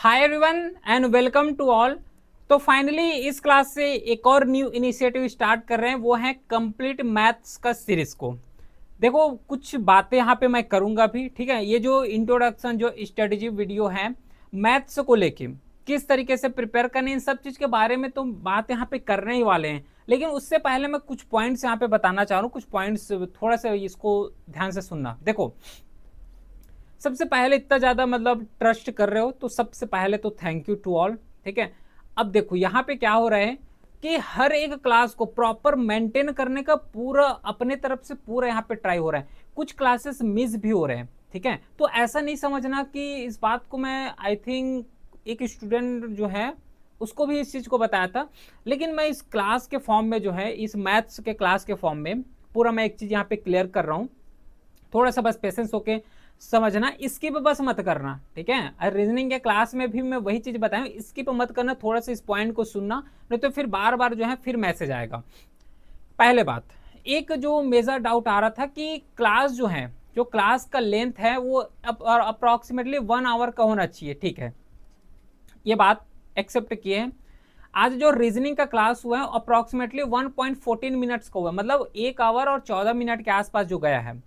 Hi everyone and welcome to all. तो finally इस class से एक और न्यू इनिशिएटिव स्टार्ट कर रहे हैं, वो है कंप्लीट मैथ्स का सीरीज को। देखो कुछ बातें यहाँ पे मैं करूँगा भी, ठीक है। ये जो इंट्रोडक्शन जो स्ट्रेटेजी वीडियो है मैथ्स को लेके किस तरीके से प्रिपेयर करने, इन सब चीज़ के बारे में तो बात यहाँ पे करने ही वाले हैं। लेकिन उससे पहले मैं कुछ पॉइंट्स यहाँ पे बताना चाह रहा हूँ, कुछ पॉइंट्स थोड़ा सा इसको ध्यान से सुनना। देखो सबसे पहले इतना ज्यादा मतलब ट्रस्ट कर रहे हो तो सबसे पहले तो थैंक यू टू ऑल, ठीक है। अब देखो यहाँ पे क्या हो रहा है कि हर एक क्लास को प्रॉपर मेंटेन करने का पूरा अपने तरफ से पूरा यहाँ पे ट्राई हो रहा है। कुछ क्लासेस मिस भी हो रहे हैं, ठीक है। तो ऐसा नहीं समझना कि इस बात को मैं आई थिंक एक स्टूडेंट जो है उसको भी इस चीज को बताया था, लेकिन मैं इस क्लास के फॉर्म में जो है इस मैथ्स के क्लास के फॉर्म में पूरा मैं एक चीज यहाँ पे क्लियर कर रहा हूँ। थोड़ा सा बस पेशेंस होके समझना, स्किप बस मत करना, ठीक है। और रीजनिंग के क्लास में भी मैं वही चीज बताया, स्किप मत करना, थोड़ा सा इस पॉइंट को सुनना, नहीं तो फिर बार बार जो है फिर मैसेज आएगा। पहले बात, एक जो मेजर डाउट आ रहा था कि क्लास जो है, जो क्लास का लेंथ है वो अप्रोक्सीमेटली 1 आवर का होना चाहिए, ठीक है। ये बात एक्सेप्ट किए हैं। आज जो रीजनिंग का क्लास हुआ है अप्रोक्सीमेटली 1.14 मिनट्स का हुआ, मतलब 1 आवर और 14 मिनट के आसपास जो गया है,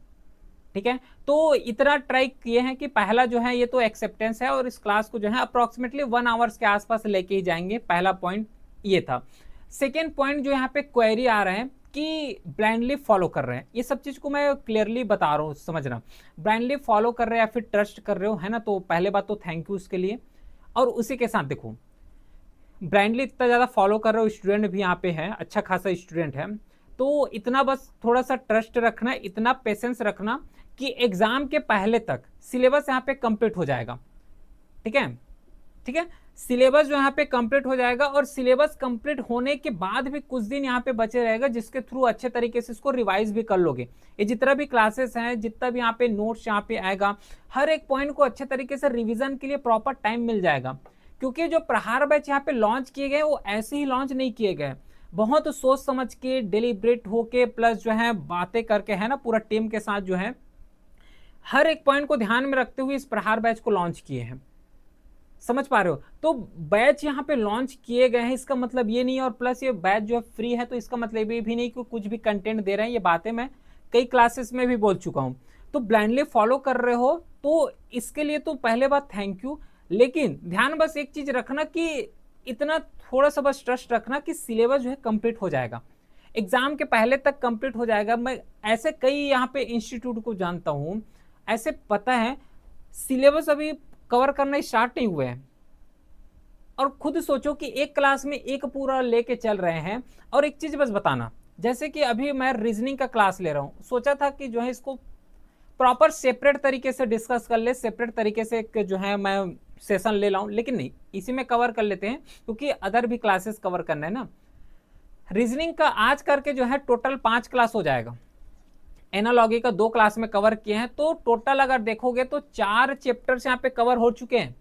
ठीक है। तो इतना ट्राई किए हैं कि पहला जो है ये तो एक्सेप्टेंस है और इस क्लास को जो है अप्रोक्सीमेटली 1 आवर्स के आसपास लेके ही जाएंगे। पहला पॉइंट ये था। सेकेंड पॉइंट जो यहाँ पे क्वेरी आ रहे हैं कि ब्लाइंडली फॉलो कर रहे हैं, ये सब चीज को मैं क्लियरली बता रहा हूँ, समझना। ब्लाइंडली फॉलो कर रहे हैं या फिर ट्रस्ट कर रहे हो, है ना। तो पहले बात तो थैंक यू उसके लिए। और उसी के साथ देखो ब्लाइंडली इतना ज़्यादा फॉलो कर रहे हो, स्टूडेंट भी यहाँ पे है, अच्छा खासा स्टूडेंट है, तो इतना बस थोड़ा सा ट्रस्ट रखना, इतना पेशेंस रखना कि एग्जाम के पहले तक सिलेबस यहाँ पे कंप्लीट हो जाएगा, ठीक है। ठीक है, सिलेबस जो यहाँ पे कंप्लीट हो जाएगा और सिलेबस कंप्लीट होने के बाद भी कुछ दिन यहाँ पे बचे रहेगा, जिसके थ्रू अच्छे तरीके से इसको रिवाइज भी कर लोगे। ये जितना भी क्लासेस हैं, जितना भी यहाँ पे नोट्स यहाँ पे आएगा, हर एक पॉइंट को अच्छे तरीके से रिवीजन के लिए प्रॉपर टाइम मिल जाएगा। क्योंकि जो प्रहार बैच यहाँ पे लॉन्च किए गए वो ऐसे ही लॉन्च नहीं किए गए, बहुत सोच समझ के डिलिब्रेट होके प्लस जो है बातें करके, है ना, पूरा टीम के साथ जो है हर एक पॉइंट को ध्यान में रखते हुए इस प्रहार बैच को लॉन्च किए हैं। समझ पा रहे हो। तो बैच यहाँ पे लॉन्च किए गए हैं, इसका मतलब ये नहीं, और प्लस ये बैच जो है फ्री है, तो इसका मतलब ये भी नहीं कि कुछ भी कंटेंट दे रहे हैं। ये बातें मैं कई क्लासेस में भी बोल चुका हूँ। तो ब्लाइंडली फॉलो कर रहे हो तो इसके लिए तो पहले बात थैंक यू। लेकिन ध्यान बस एक चीज रखना कि इतना थोड़ा सा बस ट्रस्ट रखना कि सिलेबस जो है कंप्लीट हो जाएगा, एग्जाम के पहले तक कंप्लीट हो जाएगा। मैं ऐसे कई यहाँ पे इंस्टीट्यूट को जानता हूँ, ऐसे पता है सिलेबस अभी कवर करना स्टार्ट नहीं हुए हैं, और खुद सोचो कि एक क्लास में एक पूरा लेके चल रहे हैं। और एक चीज बस बताना, जैसे कि अभी मैं रीजनिंग का क्लास ले रहा हूँ, सोचा था कि जो है इसको प्रॉपर सेपरेट तरीके से डिस्कस कर ले, सेपरेट तरीके से जो है मैं सेशन ले लाऊं, लेकिन नहीं, इसी में कवर कर लेते हैं क्योंकि अदर भी क्लासेस कवर करना है ना। रीजनिंग का आज करके जो है टोटल 5 क्लास हो जाएगा। एनालॉजी का 2 क्लास में कवर किए हैं, तो टोटल अगर देखोगे तो 4 चैप्टर्स यहाँ पे कवर हो चुके हैं।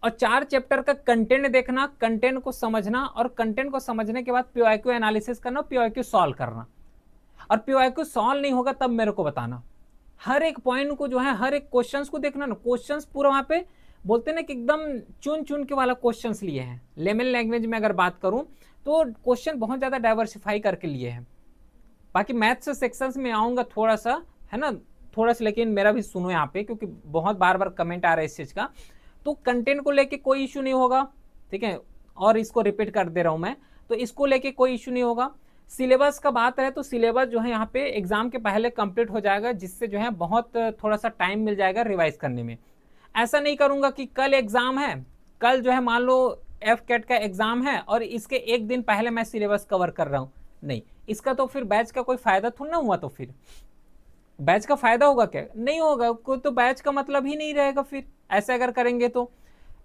और 4 चैप्टर का कंटेंट देखना, कंटेंट को समझना, और कंटेंट को समझने के बाद पीओआईक्यू एनालिसिस करना, पीओआईक्यू सॉल्व करना। और पीओआईक्यू सॉल्व नहीं होगा तब मेरे को बताना। हर एक पॉइंट को जो है, हर एक क्वेश्चंस को देखना ना, क्वेश्चंस पूरा वहां पे बोलते ना कि एकदम चुन चुन के वाला क्वेश्चंस लिए हैं। लेमन लैंग्वेज में अगर बात करूं तो क्वेश्चन बहुत ज्यादा डाइवर्सिफाई करके लिए हैं। बाकी मैथ्स सेक्शंस में आऊंगा थोड़ा सा, है ना, थोड़ा सा, लेकिन मेरा भी सुनो यहाँ पे क्योंकि बहुत बार बार कमेंट आ रहा है इस चीज का। तो कंटेंट को लेके कोई इशू नहीं होगा, ठीक है, और इसको रिपीट कर दे रहा हूं मैं, तो इसको लेके कोई इशू नहीं होगा। सिलेबस का बात है तो सिलेबस जो है यहाँ पे एग्जाम के पहले कंप्लीट हो जाएगा, जिससे जो है बहुत थोड़ा सा टाइम मिल जाएगा रिवाइज करने में। ऐसा नहीं करूंगा कि कल एग्जाम है, कल जो है मान लो एफ कैट का एग्जाम है और इसके एक दिन पहले मैं सिलेबस कवर कर रहा हूँ, नहीं, इसका तो फिर बैच का कोई फायदा थोड़ा ना हुआ। तो फिर बैच का फायदा होगा क्या? नहीं होगा, कोई तो बैच का मतलब ही नहीं रहेगा फिर ऐसे अगर करेंगे तो।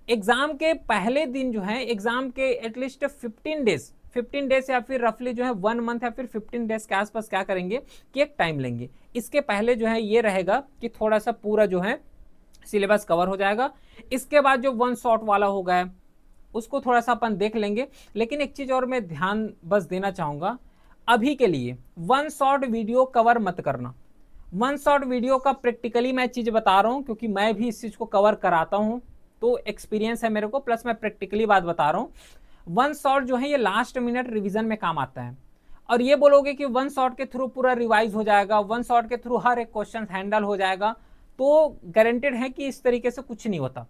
एग्जाम के पहले दिन जो है, एग्जाम के एटलीस्ट 15 डेज या फिर रफली जो है 1 मंथ या फिर 15 डेज के आसपास क्या करेंगे कि एक टाइम लेंगे। इसके पहले जो है ये रहेगा कि थोड़ा सा पूरा जो है सिलेबस कवर हो जाएगा। इसके बाद जो वन शॉट वाला होगा है उसको थोड़ा सा अपन देख लेंगे। लेकिन एक चीज और मैं ध्यान बस देना चाहूंगा, अभी के लिए वन शॉट वीडियो कवर मत करना। वन शॉट वीडियो का प्रैक्टिकली मैं चीज बता रहा हूं क्योंकि मैं भी इस चीज को कवर कराता हूं, तो एक्सपीरियंस है मेरे को, प्लस मैं प्रैक्टिकली बात बता रहा हूँ। वन शॉट जो है ये लास्ट मिनट रिवीजन में काम आता है। और ये बोलोगे कि वन शॉट के थ्रू पूरा रिवाइज हो जाएगा, वन शॉट के थ्रू हर एक क्वेश्चन हैंडल हो जाएगा, तो गारंटेड है कि इस तरीके से कुछ नहीं होता।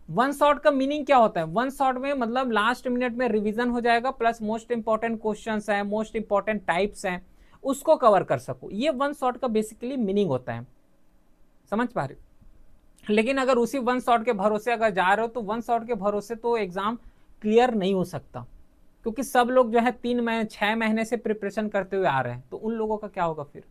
वन शॉट का मीनिंग क्या होता है? वन शॉट में मतलब लास्ट मिनट में रिवीजन हो जाएगा, प्लस मोस्ट इंपॉर्टेंट क्वेश्चंस हैं, मोस्ट इंपॉर्टेंट टाइप्स हैं, उसको कवर कर सको। ये वन शॉट का बेसिकली मीनिंग होता है, समझ पा रहे? लेकिन अगर उसी वन शॉट के भरोसे अगर जा रहे हो तो वन शॉट के भरोसे तो एग्जाम क्लियर नहीं हो सकता, क्योंकि सब लोग जो है 6 महीने से प्रिपरेशन करते हुए आ रहे हैं, तो उन लोगों का क्या होगा फिर?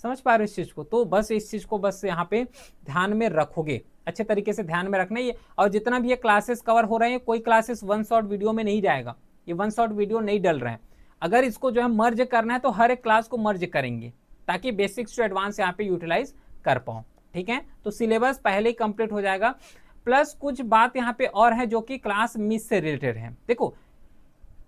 समझ पा रहे हो इस चीज को? तो बस इस चीज को बस यहाँ पे ध्यान में रखोगे, अच्छे तरीके से ध्यान में रखना ये। और जितना भी ये क्लासेस कवर हो रहे हैं, कोई क्लासेस वन शॉट वीडियो में नहीं जाएगा, ये वन शॉट वीडियो नहीं डल रहे हैं। अगर इसको जो है मर्ज करना है तो हर एक क्लास को मर्ज करेंगे, ताकि बेसिक्स टू एडवांस यहाँ पे यूटिलाइज कर पाओ, ठीक है? तो सिलेबस पहले ही कंप्लीट हो जाएगा। प्लस कुछ बात यहाँ पे और है जो कि क्लास मिस से रिलेटेड है। देखो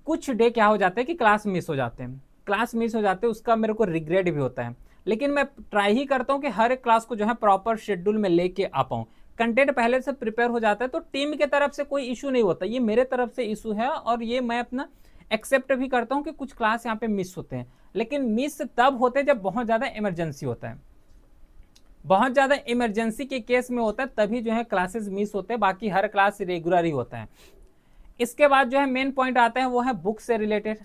कुछ डे क्या हो जाता है कि क्लास मिस हो जाते हैं, क्लास मिस हो जाते हैं, उसका मेरे को रिग्रेट भी होता है, लेकिन मैं ट्राई ही करता हूँ कि हर एक क्लास को जो है प्रॉपर शेड्यूल में लेके आ पाऊँ। कंटेंट पहले से प्रिपेयर हो जाता है, तो टीम के तरफ से कोई इशू नहीं होता, ये मेरे तरफ से इशू है, और ये मैं अपना एक्सेप्ट भी करता हूँ कि कुछ क्लास यहाँ पे मिस होते हैं। लेकिन मिस तब होते हैं जब बहुत ज़्यादा इमरजेंसी होता है, बहुत ज़्यादा इमरजेंसी के केस में होता है, तभी जो है क्लासेस मिस होते हैं, बाकी हर क्लास रेगुलर ही होता है। इसके बाद जो है मेन पॉइंट आता है वो है बुक से रिलेटेड,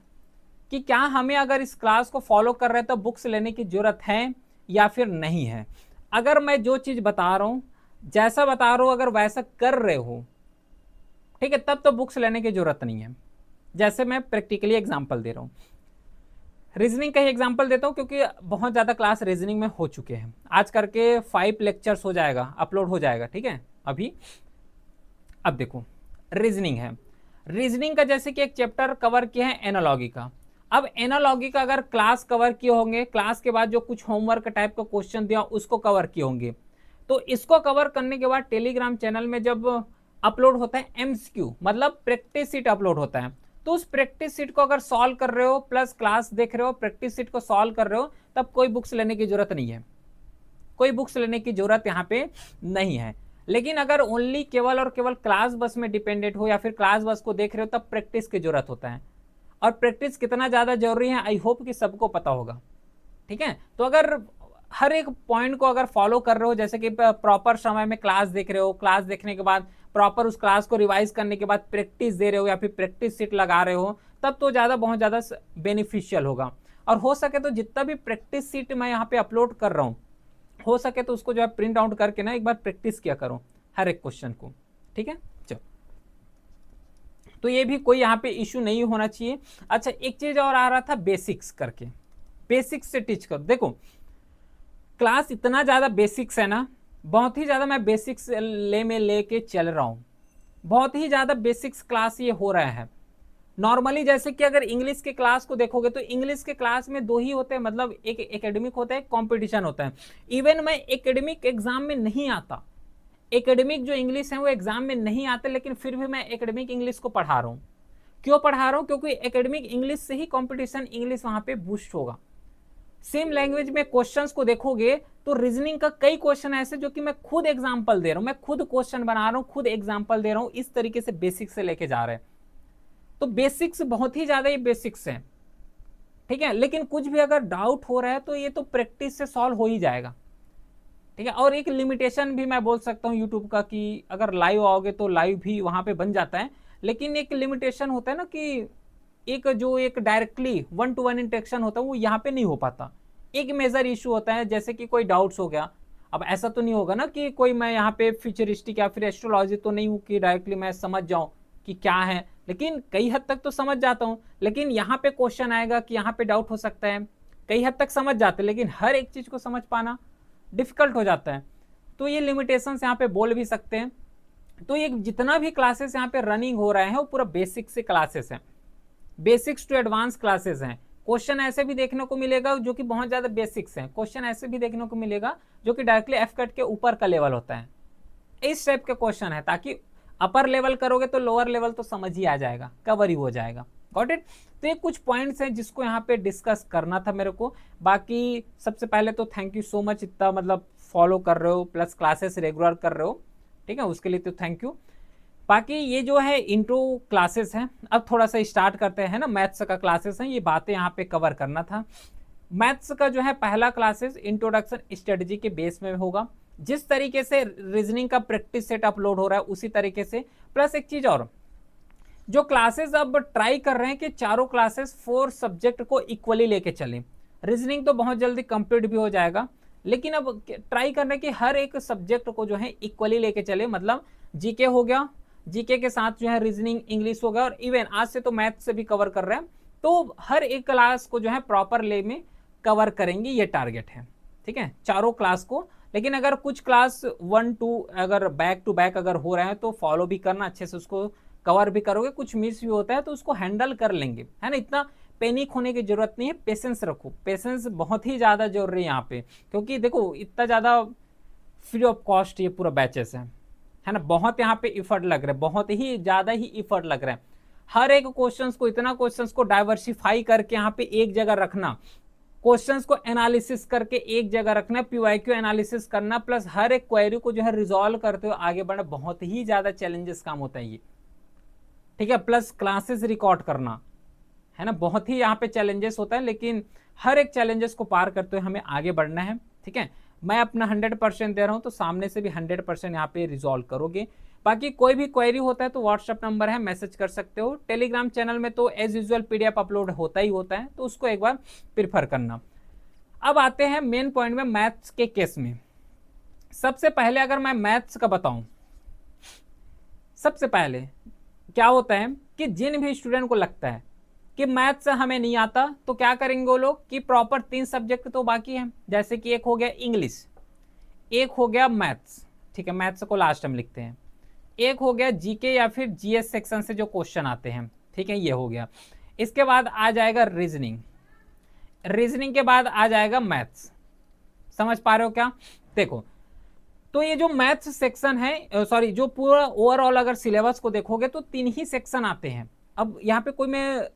कि क्या हमें अगर इस क्लास को फॉलो कर रहे हैं तो बुक्स लेने की जरूरत है या फिर नहीं है। अगर मैं जो चीज़ बता रहा हूँ, जैसा बता रहा हूँ, अगर वैसा कर रहे हो, ठीक है, तब तो बुक्स लेने की जरूरत नहीं है। जैसे मैं प्रैक्टिकली एग्जांपल दे रहा हूँ, रीजनिंग का ही एग्जांपल देता हूँ, क्योंकि बहुत ज़्यादा क्लास रीजनिंग में हो चुके हैं। आज करके 5 लेक्चर्स हो जाएगा, अपलोड हो जाएगा, ठीक है अभी। अब देखो रीजनिंग है, रीजनिंग का जैसे कि एक चैप्टर कवर किया है एनालॉजी का। अब एनालॉजी का अगर क्लास कवर किए होंगे, क्लास के बाद जो कुछ होमवर्क टाइप का क्वेश्चन दिया उसको कवर किए होंगे, तो इसको कवर करने के बाद टेलीग्राम चैनल में जब अपलोड होता है एमसीक्यू, मतलब प्रैक्टिस सीट अपलोड होता है, तो उस प्रैक्टिस सीट को अगर सॉल्व कर रहे हो, प्लस क्लास देख रहे हो, प्रैक्टिस सीट को सॉल्व कर रहे हो, तब कोई बुक्स लेने की जरूरत नहीं है, कोई बुक्स लेने की जरूरत यहाँ पे नहीं है। लेकिन अगर ओनली केवल और केवल क्लास बस में डिपेंडेंट हो या फिर क्लास बस को देख रहे हो, तब प्रैक्टिस की जरूरत होता है। और प्रैक्टिस कितना ज़्यादा जरूरी है आई होप कि सबको पता होगा, ठीक है? तो अगर हर एक पॉइंट को अगर फॉलो कर रहे हो, जैसे कि प्रॉपर समय में क्लास देख रहे हो, क्लास देखने के बाद प्रॉपर उस क्लास को रिवाइज करने के बाद प्रैक्टिस दे रहे हो या फिर प्रैक्टिस सीट लगा रहे हो, तब तो ज़्यादा बहुत ज़्यादा बेनिफिशियल होगा। और हो सके तो जितना भी प्रैक्टिस सीट मैं यहाँ पे अपलोड कर रहा हूँ, हो सके तो उसको जो है प्रिंट आउट करके ना एक बार प्रैक्टिस किया करो हर एक क्वेश्चन को, ठीक है? चलो, तो ये भी कोई यहाँ पे इशू नहीं होना चाहिए। अच्छा, एक चीज और आ रहा था बेसिक्स करके, बेसिक्स से टीच करो। देखो क्लास इतना ज़्यादा बेसिक्स है ना, बहुत ही ज़्यादा मैं बेसिक्स लेके चल रहा हूँ, बहुत ही ज़्यादा बेसिक्स क्लास ये हो रहा है। नॉर्मली जैसे कि अगर इंग्लिश के क्लास को देखोगे तो इंग्लिश के क्लास में 2 ही होते हैं, मतलब एक एकेडमिक होता है, एक कॉम्पिटिशन होता है। इवन मैं एकेडमिक एग्जाम में नहीं आता, एकेडमिक जो इंग्लिश है वो एग्जाम में नहीं आते, लेकिन फिर भी मैं एकेडमिक इंग्लिश को पढ़ा रहा हूँ। क्यों पढ़ा रहा हूँ? क्योंकि एकेडमिक इंग्लिश से ही कॉम्पिटिशन इंग्लिश वहां पे बूस्ट होगा। सेम लैंग्वेज में क्वेश्चंस को देखोगे तो रीजनिंग का कई क्वेश्चन ऐसे जो कि मैं खुद एग्जांपल दे रहा हूं, मैं खुद क्वेश्चन बना रहा हूं, खुद एग्जांपल दे रहा हूं, इस तरीके से बेसिक्स से लेके जा रहे हैं। तो बेसिक्स बहुत ही ज्यादा ये बेसिक्स है, ठीक है? लेकिन कुछ भी अगर डाउट हो रहा है तो ये तो प्रैक्टिस से सॉल्व हो ही जाएगा, ठीक है? और एक लिमिटेशन भी मैं बोल सकता हूँ यूट्यूब का, कि अगर लाइव आओगे तो लाइव भी वहां पे बन जाता है, लेकिन एक लिमिटेशन होता है ना कि एक डायरेक्टली 1-to-1 इंटरेक्शन होता है वो यहाँ पे नहीं हो पाता। एक मेजर इशू होता है, जैसे कि कोई डाउट्स हो गया। अब ऐसा तो नहीं होगा ना कि कोई मैं यहाँ पे फ्यूचरिस्टिक या फिर एस्ट्रोलॉजी तो नहीं हूँ कि डायरेक्टली मैं समझ जाऊँ कि क्या है, लेकिन कई हद तक तो समझ जाता हूँ। लेकिन यहाँ पे क्वेश्चन आएगा कि यहाँ पे डाउट हो सकता है, कई हद तक समझ जाते हैं, लेकिन हर एक चीज को समझ पाना डिफिकल्ट हो जाता है। तो ये लिमिटेशंस यहाँ पे बोल भी सकते हैं। तो ये जितना भी क्लासेस यहाँ पे रनिंग हो रहे हैं वो पूरा बेसिक से क्लासेस हैं, बेसिक्स टू एडवांस क्लासेस हैं। क्वेश्चन ऐसे भी देखने को मिलेगा जो कि बहुत ज्यादा बेसिक्स हैं, क्वेश्चन ऐसे भी देखने को मिलेगा जो कि डायरेक्टली एफ कट के ऊपर का लेवल होता है। इस टाइप के क्वेश्चन है, ताकि अपर लेवल करोगे तो लोअर लेवल तो समझ ही आ जाएगा, कवर ही हो जाएगा। Got it? तो ये कुछ पॉइंट्स हैं जिसको यहाँ पे डिस्कस करना था मेरे को। बाकी सबसे पहले तो थैंक यू सो मच, इतना मतलब फॉलो कर रहे हो, प्लस क्लासेस रेगुलर कर रहे हो, ठीक है, उसके लिए तो थैंक यू। बाकी ये जो है इंट्रो क्लासेस हैं, अब थोड़ा सा स्टार्ट करते हैं ना, मैथ्स का क्लासेस हैं, ये बातें यहाँ पे कवर करना था। मैथ्स का जो है पहला क्लासेस इंट्रोडक्शन स्ट्रेटजी के बेस में होगा, जिस तरीके से रीजनिंग का प्रैक्टिस सेट अपलोड हो रहा है उसी तरीके से। प्लस एक चीज और, जो क्लासेस अब ट्राई कर रहे हैं कि चारों क्लासेस 4 सब्जेक्ट को इक्वली लेके चलें। रीजनिंग तो बहुत जल्दी कंप्लीट भी हो जाएगा, लेकिन अब ट्राई कर रहे हैं कि हर एक सब्जेक्ट को जो है इक्वली लेके चले, मतलब जीके हो गया, जीके के साथ जो है रीजनिंग, इंग्लिश हो गया, और इवन आज से तो मैथ से भी कवर कर रहे हैं, तो हर एक क्लास को जो है प्रॉपर ले में कवर करेंगे, ये टारगेट है। ठीक है, चारों क्लास को। लेकिन अगर कुछ क्लास 1 2 अगर बैक टू बैक अगर हो रहे हैं तो फॉलो भी करना, अच्छे से उसको कवर भी करोगे, कुछ मिस भी होता है तो उसको हैंडल कर लेंगे, है ना। इतना पैनिक होने की जरूरत नहीं है, पेशेंस रखो, पेशेंस बहुत ही ज्यादा जरूरी है यहाँ पे, क्योंकि देखो इतना ज्यादा फ्री ऑफ कॉस्ट ये पूरा बैचेस है ना, बहुत यहाँ पे इफर्ट लग रहा है, बहुत ही ज्यादा ही इफर्ट लग रहा है। हर एक क्वेश्चंस को, इतना क्वेश्चंस को डाइवर्सिफाई करके यहाँ पे एक जगह रखना, क्वेश्चंस को एनालिसिस करके एक जगह रखना, पीवाईक्यू एनालिसिस करना, प्लस हर एक क्वेरी को जो है रिजॉल्व करते हुए आगे बढ़ना, बहुत ही ज्यादा चैलेंजेस काम होता है ये। ठीक है, प्लस क्लासेस रिकॉर्ड करना, है ना, बहुत ही यहाँ पे चैलेंजेस होता है, लेकिन हर एक चैलेंजेस को पार करते हुए हमें आगे बढ़ना है। ठीक है, मैं अपना 100% दे रहा हूँ, तो सामने से भी 100% यहाँ पे रिजॉल्व करोगे। बाकी कोई भी क्वेरी होता है तो व्हाट्सएप नंबर है, मैसेज कर सकते हो। टेलीग्राम चैनल में तो एज यूजुअल पीडीएफ अपलोड होता ही होता है, तो उसको एक बार प्रिफर करना। अब आते हैं मेन पॉइंट में, मैथ्स के केस में। सबसे पहले अगर मैं मैथ्स का बताऊं, सबसे पहले क्या होता है कि जिन भी स्टूडेंट को लगता है कि मैथ्स हमें नहीं आता, तो क्या करेंगे वो लोग कि प्रॉपर 3 सब्जेक्ट तो बाकी हैं, जैसे कि एक हो गया इंग्लिश, एक हो गया मैथ्स, ठीक है, मैथ्स को लास्ट में लिखते हैं, एक हो गया जीके या फिर जीएस सेक्शन से जो क्वेश्चन आते हैं, ठीक है, ये हो गया। इसके बाद आ जाएगा रीजनिंग, रीजनिंग के बाद आ जाएगा मैथ्स। समझ पा रहे हो क्या? देखो, तो ये जो मैथ्स सेक्शन है, सॉरी, जो पूरा ओवरऑल अगर सिलेबस को देखोगे तो 3 ही सेक्शन आते हैं। अब यहाँ पे कोई मैं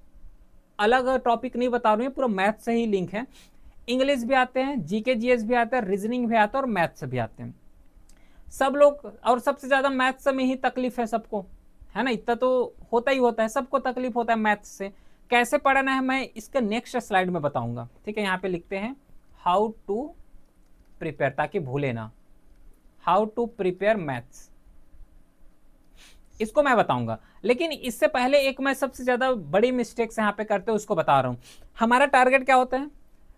अलग टॉपिक नहीं बता रही हूँ, पूरा मैथ्स से ही लिंक है। इंग्लिश भी आते हैं, जीके जीएस भी आता है, रीजनिंग भी आता है और मैथ्स भी आते हैं सब लोग। और सबसे ज्यादा मैथ्स में ही तकलीफ है सबको, है ना, इतना तो होता ही होता है, सबको तकलीफ होता है मैथ्स से। कैसे पढ़ना है मैं इसका नेक्स्ट स्लाइड में बताऊंगा। ठीक है, यहाँ पे लिखते हैं हाउ टू प्रिपेयर, ताकि भूले ना, हाउ टू प्रिपेयर मैथ्स, इसको मैं बताऊंगा। लेकिन इससे पहले एक मैं सबसे ज्यादा बड़ी मिस्टेक्स यहाँ पे करते हैं उसको बता रहा हूँ। हमारा टारगेट क्या होता है,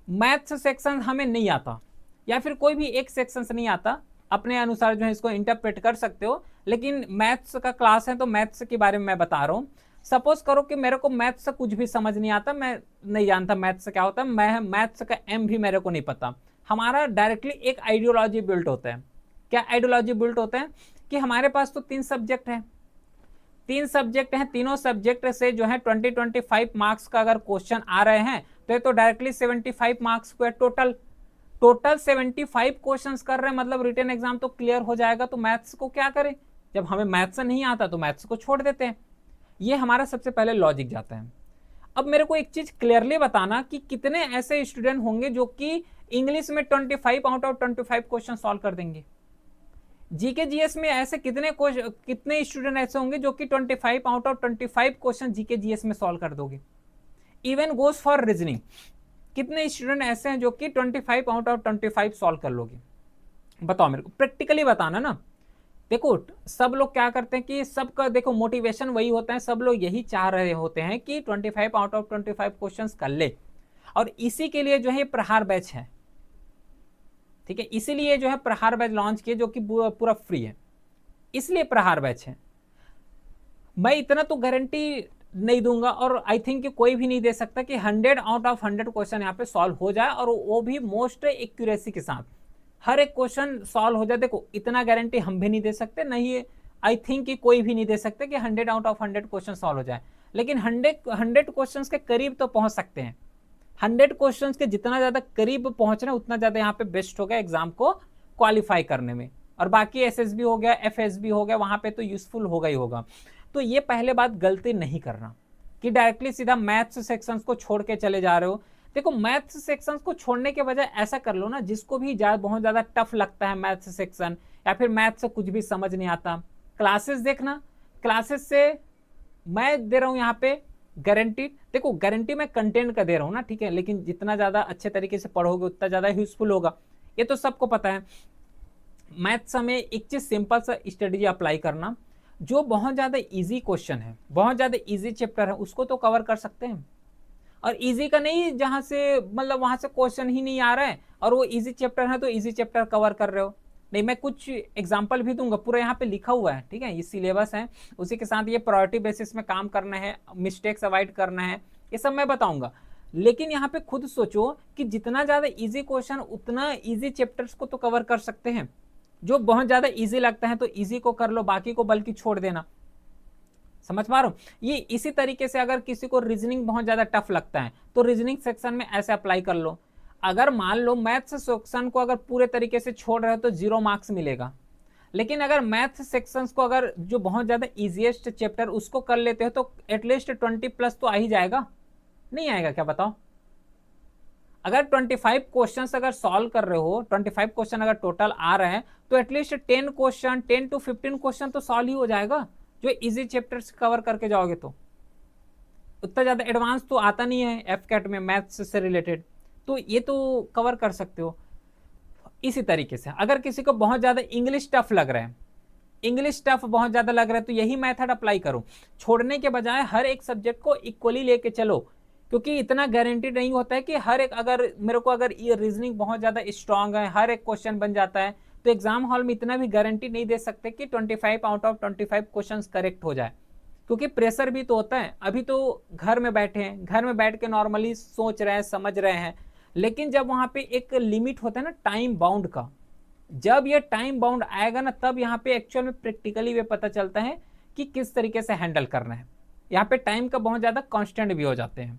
मैथ्स सेक्शन हमें नहीं आता, या फिर कोई भी एक सेक्शन से नहीं आता, अपने अनुसार जो है इसको इंटरप्रेट कर सकते हो, लेकिन मैथ्स का क्लास है तो मैथ्स के बारे में मैं बता रहा हूँ। सपोज करो कि मेरे को मैथ्स से कुछ भी समझ नहीं आता, मैं नहीं जानता मैथ्स क्या होता है, मैं मैथ्स का एम भी मेरे को नहीं पता। हमारा डायरेक्टली एक आइडियोलॉजी बिल्ट होता है। क्या आइडियोलॉजी बिल्ट होता है कि हमारे पास तो 3 सब्जेक्ट हैं, 3 सब्जेक्ट हैं, तीनों सब्जेक्ट से जो है 20-25 मार्क्स का अगर क्वेश्चन आ रहे हैं तो ये तो डायरेक्टली 75 मार्क्स को टोटल 75 क्वेश्चंस कर रहे हैं, मतलब रिटन एग्जाम तो क्लियर हो जाएगा। तो मैथ्स को क्या करें, जब हमें मैथ्स नहीं आता तो मैथ्स को छोड़ देते हैं। ये हमारा सबसे पहले लॉजिक जाता है। अब मेरे को एक चीज क्लियरली बताना कि कितने ऐसे स्टूडेंट होंगे जो कि इंग्लिश में 25 आउट ऑफ 25 क्वेश्चन सॉल्व कर देंगे, जीके जीएस में ऐसे कितने स्टूडेंट ऐसे होंगे जो कि 25 out of 25 question GK GS में सॉल्व कर दोगे। इवन गोज फॉर रीजनिंग, कितने स्टूडेंट ऐसे हैं जो कि 25 आउट ऑफ 25 सॉल्व कर लोगे, बताओ मेरे को, प्रैक्टिकली बताना ना। देखो सब लोग क्या करते हैं कि सबका देखो मोटिवेशन वही होता है, सब लोग यही चाह रहे होते हैं कि 25 आउट ऑफ 25 क्वेश्चंस कर ले, और इसी के लिए जो है प्रहार बैच है। ठीक है, इसीलिए जो है प्रहार बैच लॉन्च किए, जो कि पूरा फ्री है, इसलिए प्रहार बैच है। मैं इतना तो गारंटी नहीं दूंगा, और आई थिंक कि कोई भी नहीं दे सकता कि 100 आउट ऑफ 100 क्वेश्चन यहाँ पे सॉल्व हो जाए, और वो भी मोस्ट एक्यूरेसी के साथ हर एक क्वेश्चन सॉल्व हो जाए। देखो इतना गारंटी हम भी नहीं दे सकते, नहीं आई थिंक कि कोई भी नहीं दे सकते कि 100 आउट ऑफ 100 क्वेश्चन सॉल्व हो जाए, लेकिन 100 क्वेश्चन के करीब तो पहुंच सकते हैं। 100 क्वेश्चंस के जितना ज्यादा करीब पहुंचना उतना ज्यादा यहाँ पे बेस्ट होगा एग्जाम को क्वालिफाई करने में। और बाकी एसएसबी हो गया, एफएसबी हो गया, वहां पे तो यूजफुल होगा ही होगा। तो ये पहले बात गलती नहीं करना कि डायरेक्टली सीधा मैथ्स सेक्शंस को छोड़ के चले जा रहे हो। देखो मैथ्स सेक्शंस को छोड़ने के बजाय ऐसा कर लो ना, जिसको भी बहुत ज्यादा टफ लगता है मैथ्स सेक्शन, या फिर मैथ से कुछ भी समझ नहीं आता। क्लासेस देखना, क्लासेस से मैं दे रहा हूं यहाँ पे गारंटी। देखो गारंटी मैं कंटेंट का दे रहा हूँ ना, ठीक है, लेकिन जितना ज्यादा अच्छे तरीके से पढ़ोगे उतना ज्यादा यूजफुल होगा, ये तो सबको पता है। मैथ्स में एक चीज सिंपल सा स्ट्रेटजी अप्लाई करना, जो बहुत ज्यादा इजी क्वेश्चन है, बहुत ज्यादा इजी चैप्टर है, उसको तो कवर कर सकते हैं। और इजी का नहीं जहां से मतलब वहां से क्वेश्चन ही नहीं आ रहा है और वो इजी चैप्टर है तो इजी चैप्टर कवर कर रहे हो, नहीं। मैं कुछ एग्जांपल भी दूंगा, पूरा यहाँ पे लिखा हुआ है, ठीक है, ये सिलेबस है, उसी के साथ ये प्रायोरिटी बेसिस में काम करना है, मिस्टेक्स अवॉइड करना है, ये सब मैं बताऊंगा। लेकिन यहाँ पे खुद सोचो कि जितना ज्यादा इजी क्वेश्चन उतना इजी चैप्टर्स को तो कवर कर सकते हैं। जो बहुत ज्यादा इजी लगता है तो इजी को कर लो, बाकी को बल्कि छोड़ देना। समझ पा रहे हो? ये इसी तरीके से अगर किसी को रीजनिंग बहुत ज्यादा टफ लगता है तो रीजनिंग सेक्शन में ऐसे अप्लाई कर लो। अगर मान लो मैथ्स सेक्शन को अगर पूरे तरीके से छोड़ रहे हो तो 0 मार्क्स मिलेगा, लेकिन अगर मैथ सेक्शंस को अगर जो बहुत ज्यादा इजीएस्ट चैप्टर उसको कर लेते हो तो एटलीस्ट 20+ तो आ ही जाएगा। नहीं आएगा क्या बताओ? अगर 25 क्वेश्चन अगर सॉल्व कर रहे हो, 25 क्वेश्चन अगर टोटल आ रहे हैं तो एटलीस्ट 10 क्वेश्चन, 10 to 15 क्वेश्चन तो सॉल्व ही हो जाएगा, जो इजी चैप्टर्स कवर करके जाओगे। तो उतना ज्यादा एडवांस तो आता नहीं है एफकेट में मैथ्स से रिलेटेड, तो ये तो कवर कर सकते हो। इसी तरीके से अगर किसी को बहुत ज्यादा इंग्लिश टफ लग रहा है, इंग्लिश टफ बहुत ज्यादा लग रहा है, तो यही मेथड अप्लाई करो। छोड़ने के बजाय हर एक सब्जेक्ट को इक्वली लेके चलो, क्योंकि इतना गारंटी नहीं होता है कि हर एक, अगर मेरे को अगर ये रीजनिंग बहुत ज्यादा स्ट्रांग है, हर एक क्वेश्चन बन जाता है, तो एग्जाम हॉल में इतना भी गारंटी नहीं दे सकते कि 25 आउट ऑफ 25 क्वेश्चंस करेक्ट हो जाए, क्योंकि प्रेशर भी तो होता है। अभी तो घर में बैठे हैं, घर में बैठ के नॉर्मली सोच रहे हैं, समझ रहे हैं, लेकिन जब वहां पे एक लिमिट होता है ना टाइम बाउंड का, जब ये टाइम बाउंड आएगा ना तब यहाँ पे एक्चुअल में प्रैक्टिकली वे पता चलता है कि किस तरीके से हैंडल करना है। यहाँ पे टाइम का बहुत ज्यादा कांस्टेंट भी हो जाते हैं,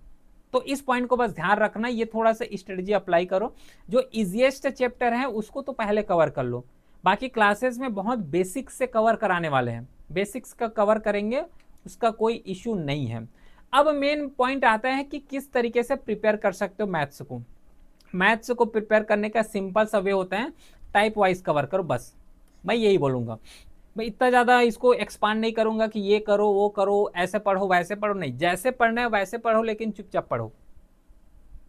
तो इस पॉइंट को बस ध्यान रखना। ये थोड़ा सा स्ट्रेटजी अप्लाई करो, जो इजीएस्ट चैप्टर है उसको तो पहले कवर कर लो, बाकी क्लासेस में बहुत बेसिक्स से कवर कराने वाले हैं, बेसिक्स का कवर करेंगे, उसका कोई इश्यू नहीं है। अब मेन पॉइंट आता है कि किस तरीके से प्रिपेयर कर सकते हो मैथ्स को। मैथ्स को प्रिपेयर करने का सिंपल सा वे होता है, टाइप वाइज कवर करो, बस मैं यही बोलूंगा। मैं इतना ज़्यादा इसको एक्सपांड नहीं करूंगा कि ये करो वो करो, ऐसे पढ़ो वैसे पढ़ो, नहीं, जैसे पढ़ना है वैसे पढ़ो, लेकिन चुपचाप पढ़ो,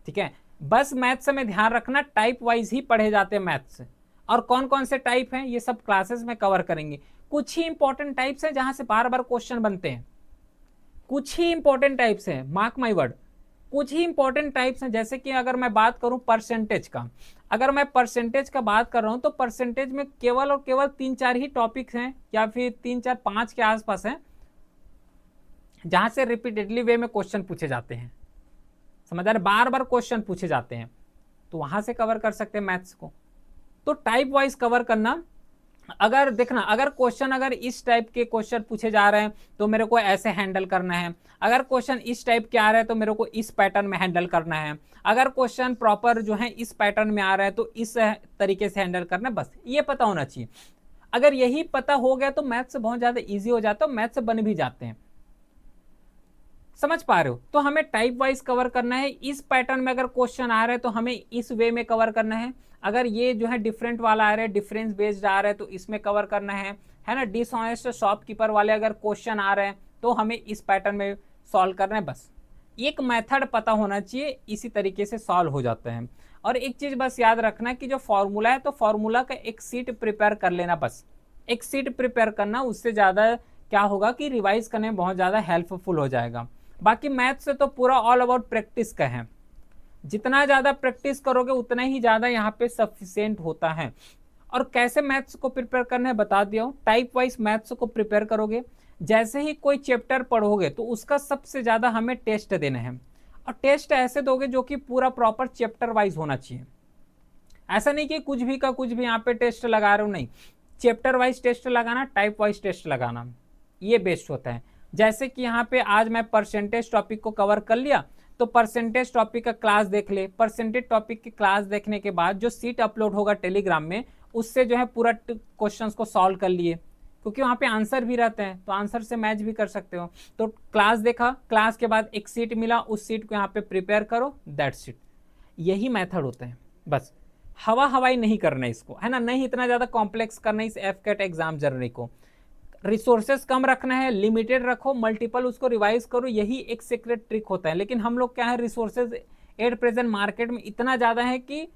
ठीक है। बस मैथ्स में ध्यान रखना टाइप वाइज ही पढ़े जाते हैं मैथ्स, और कौन कौन से टाइप हैं ये सब क्लासेस में कवर करेंगे। कुछ ही इंपॉर्टेंट टाइप्स हैं जहां से बार बार क्वेश्चन बनते हैं, कुछ ही इंपॉर्टेंट टाइप्स हैं, मार्क माई वर्ड, कुछ ही इंपॉर्टेंट टाइप्स हैं। जैसे कि अगर मैं बात करूं परसेंटेज का, अगर मैं परसेंटेज का बात कर रहा हूं तो परसेंटेज में केवल और केवल 3-4 ही टॉपिक्स हैं, या फिर 3-4-5 के आसपास हैं, जहां से रिपीटेडली वे में क्वेश्चन पूछे जाते हैं। समझ आ रहे? बार बार क्वेश्चन पूछे जाते हैं, तो वहां से कवर कर सकते हैं मैथ्स को। तो टाइप वाइज कवर करना। अगर देखना, अगर क्वेश्चन अगर इस टाइप के क्वेश्चन पूछे जा रहे हैं तो मेरे को ऐसे हैंडल करना है, अगर क्वेश्चन इस टाइप के आ रहे हैं तो मेरे को इस पैटर्न में हैंडल करना है, अगर क्वेश्चन प्रॉपर जो है इस पैटर्न में आ रहा है तो इस तरीके से हैंडल करना है, बस ये पता होना चाहिए। अगर यही पता हो गया तो मैथ्स बहुत ज्यादा ईजी हो जाता है, मैथ्स बन भी जाते हैं। समझ पा रहे हो? तो हमें टाइप वाइज कवर करना है, इस पैटर्न में अगर क्वेश्चन आ रहा है तो हमें इस वे में कवर करना है, अगर ये जो है डिफरेंट वाला आ रहा है, डिफरेंस बेस्ड आ रहा है तो इसमें कवर करना है ना। डिसऑनेस्ट शॉपकीपर वाले अगर क्वेश्चन आ रहे हैं तो हमें इस पैटर्न में सॉल्व करना है, बस एक मेथड पता होना चाहिए, इसी तरीके से सॉल्व हो जाते हैं। और एक चीज बस याद रखना कि जो फॉर्मूला है तो फॉर्मूला का एक सीट प्रिपेयर कर लेना, बस एक सीट प्रिपेयर करना, उससे ज्यादा क्या होगा कि रिवाइज करने में बहुत ज्यादा हेल्पफुल हो जाएगा। बाकी मैथ से तो पूरा ऑल अबाउट प्रैक्टिस का है, जितना ज्यादा प्रैक्टिस करोगे उतना ही ज्यादा यहाँ पे सफिशिएंट होता है। और कैसे मैथ्स को प्रिपेयर करना है बता दिया हूँ। टाइप वाइज मैथ्स को प्रिपेयर करोगे, जैसे ही कोई चैप्टर पढ़ोगे तो उसका सबसे ज्यादा हमें टेस्ट देना है, और टेस्ट ऐसे दोगे जो कि पूरा प्रॉपर चैप्टर वाइज होना चाहिए। ऐसा नहीं कि कुछ भी का कुछ भी यहाँ पे टेस्ट लगा रहे हो, नहीं, चैप्टर वाइज टेस्ट लगाना, टाइप वाइज टेस्ट लगाना, ये बेस्ट होता है। जैसे कि यहाँ पे आज मैं परसेंटेज टॉपिक को कवर कर लिया, तो परसेंटेज टॉपिक का क्लास देख ले, परसेंटेज टॉपिक की क्लास देखने के बाद जो सीट अपलोड होगा टेलीग्राम में, उससे जो है पूरा क्वेश्चंस को सॉल्व कर लिए, क्योंकि वहाँ पे आंसर भी रहते हैं तो आंसर से मैच भी कर सकते हो। तो क्लास देखा, क्लास के बाद एक सीट मिला, उस सीट को यहाँ पे प्रिपेयर करो, दैट्स इट। यही मेथड होता है बस। हवा हवाई नहीं करना इसको, है ना, नहीं इतना ज़्यादा कॉम्प्लेक्स करना इस एफ कैट एग्जाम जर्नी को। रिसोर्सेस कम रखना है, लिमिटेड रखो, मल्टीपल उसको रिवाइज करो, यही एक सीक्रेट ट्रिक होता है। लेकिन हम लोग क्या है, रिसोर्सेज एट प्रेजेंट मार्केट में इतना ज़्यादा है कि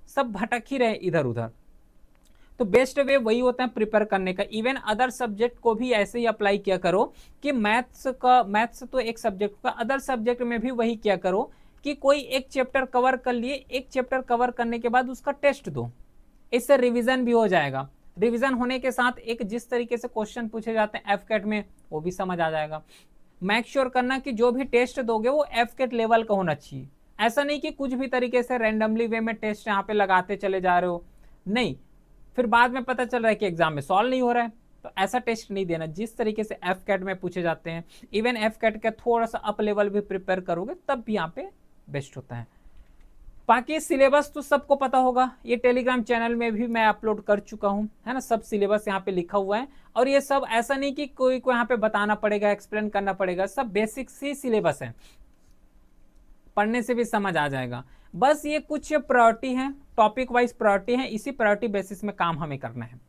सब भटक ही रहे इधर उधर। तो बेस्ट वे वही होता है प्रिपेयर करने का। इवन अदर सब्जेक्ट को भी ऐसे ही अप्लाई किया करो कि मैथ्स तो एक सब्जेक्ट का, अदर सब्जेक्ट में भी वही किया करो कि कोई एक चैप्टर कवर कर लिए, एक चैप्टर कवर करने के बाद उसका टेस्ट दो, इससे रिवीजन भी हो जाएगा। रिवीजन होने के साथ एक जिस तरीके से क्वेश्चन पूछे जाते हैं एफ कैट में वो भी समझ आ जाएगा। मेक श्योर करना कि जो भी टेस्ट दोगे वो एफ कैट लेवल का होना चाहिए। ऐसा नहीं कि कुछ भी तरीके से रैंडमली वे में टेस्ट यहाँ पे लगाते चले जा रहे हो, नहीं, फिर बाद में पता चल रहा है कि एग्जाम में सॉल्व नहीं हो रहा है। तो ऐसा टेस्ट नहीं देना। जिस तरीके से एफ कैट में पूछे जाते हैं, इवन एफ कैट का थोड़ा सा अप लेवल भी प्रिपेयर करोगे तब भी यहाँ पे बेस्ट होता है। बाकी सिलेबस तो सबको पता होगा, ये टेलीग्राम चैनल में भी मैं अपलोड कर चुका हूँ, है ना, सब सिलेबस यहाँ पे लिखा हुआ है। और ये सब ऐसा नहीं कि कोई को यहाँ पे बताना पड़ेगा, एक्सप्लेन करना पड़ेगा, सब बेसिक सी सिलेबस है, पढ़ने से भी समझ आ जाएगा। बस ये कुछ प्रायोरिटी है, टॉपिक वाइज प्रायोरिटी है, इसी प्रायोरिटी बेसिस में काम हमें करना है।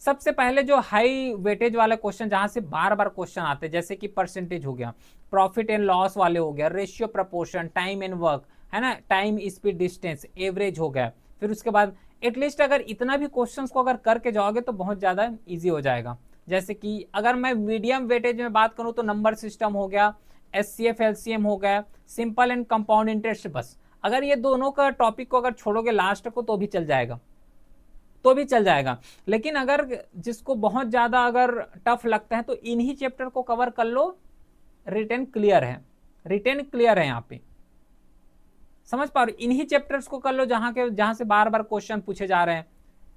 सबसे पहले जो हाई वेटेज वाला क्वेश्चन जहां से बार बार क्वेश्चन आते हैं, जैसे कि परसेंटेज हो गया, प्रॉफिट एंड लॉस वाले हो गया, ratio proportion, time and work, है ना, टाइम स्पीड डिस्टेंस, एवरेज हो गया। फिर उसके बाद एटलीस्ट अगर इतना भी क्वेश्चंस को अगर करके जाओगे तो बहुत ज़्यादा ईजी हो जाएगा। जैसे कि अगर मैं मीडियम वेटेज में बात करूँ तो नंबर सिस्टम हो गया, एचसीएफ एलसीएम हो गया, सिंपल एंड कंपाउंड इंटरेस्ट, बस अगर ये दोनों का टॉपिक को अगर छोड़ोगे लास्ट को तो भी चल जाएगा, तो भी चल जाएगा। लेकिन अगर जिसको बहुत ज़्यादा अगर टफ लगता है तो इन्हीं चैप्टर को कवर कर लो, रिटेन क्लियर है, रिटेन क्लियर है, यहाँ पे समझ पा रहे, इन्हीं चैप्टर्स को कर लो जहां से बार बार क्वेश्चन पूछे जा रहे हैं,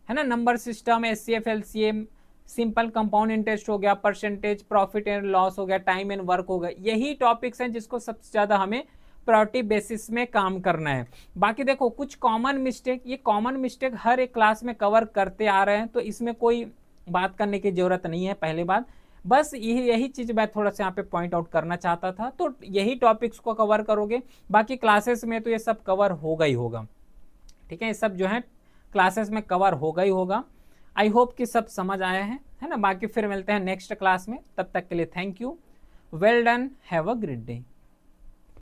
है ना, number system, HCF LCM, simple compound interest हो गया, परसेंटेज, प्रॉफिट एंड लॉस हो गया, टाइम एंड वर्क हो गया, यही टॉपिक्स हैं जिसको सबसे ज़्यादा हमें प्रायोरिटी बेसिस में काम करना है। बाकी देखो कुछ कॉमन मिस्टेक, ये कॉमन मिस्टेक हर एक क्लास में कवर करते आ रहे हैं, तो इसमें कोई बात करने की जरूरत नहीं है। पहली बात बस यही चीज़ मैं थोड़ा सा यहाँ पे पॉइंट आउट करना चाहता था, तो यही टॉपिक्स को कवर करोगे, बाकी क्लासेस में तो ये सब कवर होगा ही होगा, ठीक है, ये सब जो है क्लासेस में कवर होगा ही होगा। आई होप कि सब समझ आया है ना। बाकी फिर मिलते हैं नेक्स्ट क्लास में, तब तक के लिए thank you, well done, have a great day.